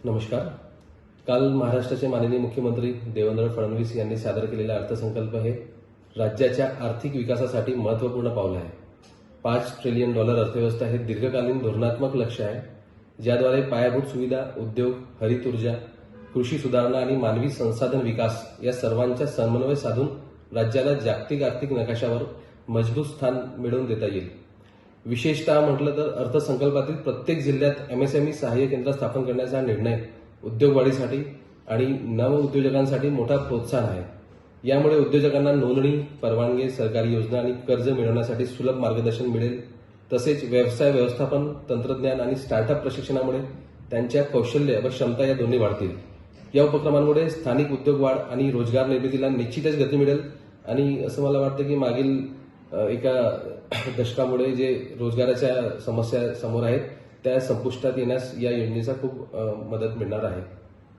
नमस्कार. काल महाराष्ट्राचे माननीय मुख्यमंत्री देवेंद्र फडणवीस यांनी सादर केलेला अर्थसंकल्प हे राज्याच्या आर्थिक विकासासाठी महत्त्वपूर्ण पाऊल आहे. $5 ट्रिलियन अर्थव्यवस्था हे दीर्घकालीन धोरणात्मक लक्ष्य आहे, ज्याद्वारे पायाभूत सुविधा, उद्योग, हरित ऊर्जा, कृषी सुधारणा आणि मानवी संसाधन विकास या सर्वांचा समन्वय साधून राज्याला जागतिक आर्थिक नकाशावर मजबूत स्थान मिळवून देता येईल. विशेषतः म्हटलं तर अर्थसंकल्पातील प्रत्येक जिल्ह्यात एमएसएमई सहाय्य केंद्र स्थापन करण्याचा निर्णय उद्योग वाढीसाठी आणि नवउद्योजकांसाठी मोठा प्रोत्साहन आहे. यामुळे उद्योजकांना नोंदणी, परवानगी, सरकारी योजना आणि कर्ज मिळवण्यासाठी सुलभ मार्गदर्शन मिळेल. तसेच व्यवसाय व्यवस्थापन, तंत्रज्ञान आणि स्टार्टअप प्रशिक्षणामुळे त्यांच्या कौशल्य व क्षमता या दोन्ही वाढतील. या उपक्रमांमुळे स्थानिक उद्योग वाढ आणि रोजगार निर्मितीला निश्चितच गती मिळेल आणि असं मला वाटतं की मागील एका दशकामुळे जे रोजगाराच्या समस्या समोर आहेत त्या संपुष्टात येण्यास या योजनेचा खूप मदत मिळणार आहे.